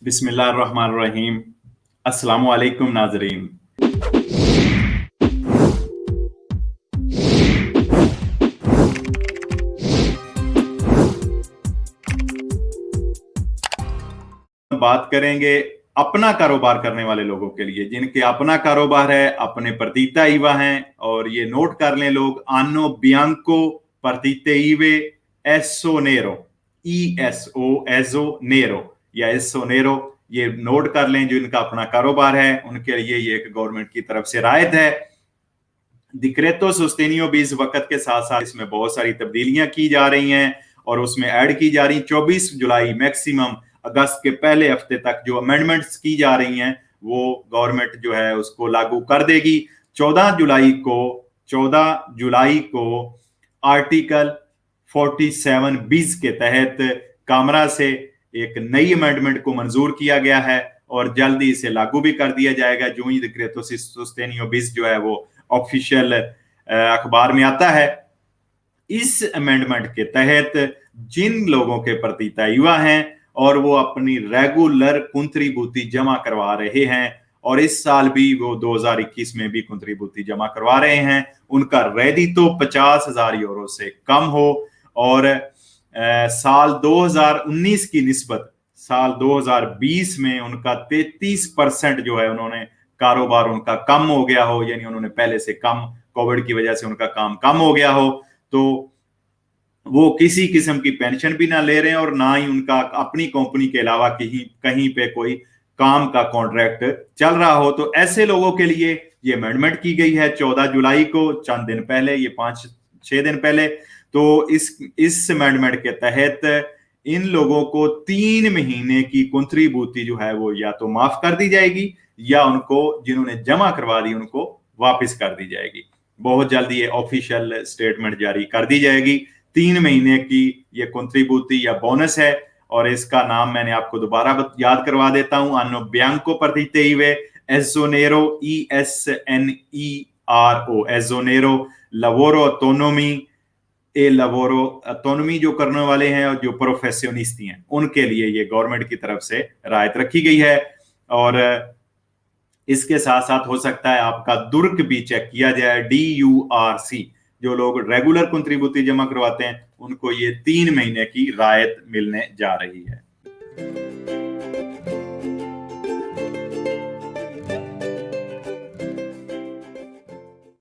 बिस्मिल्लाहिर्रहमानिर्रहीम। अस्सलामु अलैकुम नाज़रीन। बात करेंगे अपना कारोबार करने वाले लोगों के लिए, जिनके अपना कारोबार है, अपने partita IVA हैं, और ये नोट कर लें लोग, anno bianco partite IVA esso nero, ESO nero या esso nero, ये नोट कर लें। जो इनका अपना कारोबार है उनके लिए ये एक गवर्नमेंट की तरफ से रायत है। डिक्रेतो सोस्टेनियो भी इस वक्त के साथ साथ इसमें बहुत सारी तब्दीलियां की जा रही हैं और उसमें ऐड की जा रही। 24 जुलाई मैक्सिमम अगस्त के पहले हफ्ते तक जो अमेंडमेंट्स की जा रही हैं वो गवर्नमेंट जो है उसको लागू कर देगी। 14 जुलाई को आर्टिकल 47 बीस के तहत कामरा से एक नई अमेंडमेंट को मंजूर किया गया है और जल्दी इसे लागू भी कर दिया जाएगा। जो ही डिक्रेतो सोस्टेनियो बीस जो है वो ऑफिशियल अखबार में आता है। इस अमेंडमेंट के तहत जिन लोगों के partita IVA हैं और वो अपनी रेगुलर कंट्रीब्यूटी जमा करवा रहे हैं और इस साल भी वो 2021 में भी कंट्रीब्यूटी जमा करवा रहे हैं, उनका रेडितो 50,000 यूरो से कम हो और साल 2019 की निस्बत साल 2020 में उनका 33% जो है उन्होंने कारोबार उनका कम हो गया हो, यानी उन्होंने पहले से कम, कोविड की वजह से उनका काम कम हो गया हो, तो वो किसी किस्म की पेंशन भी ना ले रहे हैं और ना ही उनका अपनी कंपनी के अलावा कहीं पे कोई काम का कॉन्ट्रैक्ट चल रहा हो। तो ऐसे लोगों के लिए ये अमेंडमेंट की गई है 14 जुलाई को, चंद दिन पहले, ये 5-6 दिन पहले। तो इस अमेंडमेंट के तहत इन लोगों को 3 महीने की कंट्रीब्यूटी जो है वो या तो माफ कर दी जाएगी या उनको, जिन्होंने जमा करवा दी, उनको वापस कर दी जाएगी। बहुत जल्दी ये ऑफिशियल स्टेटमेंट जारी कर दी जाएगी। 3 महीने की ये कंट्रीब्यूटी या बोनस है और इसका नाम मैंने आपको दोबारा याद करवा देता हूं। anno bianco partite IVA esso nero, ESNERO, esso nero lavoro autonomi ए लवोरो ऑटोनॉमी जो करने वाले हैं और जो प्रोफेशनिस्टी हैं उनके लिए ये गवर्नमेंट की तरफ से रायत रखी गई है। और इसके साथ साथ हो सकता है आपका दुर्क भी चेक किया जाए, DURC। जो लोग रेगुलर कंट्रीब्यूटी जमा करवाते हैं उनको ये 3 महीने की रायत मिलने जा रही है।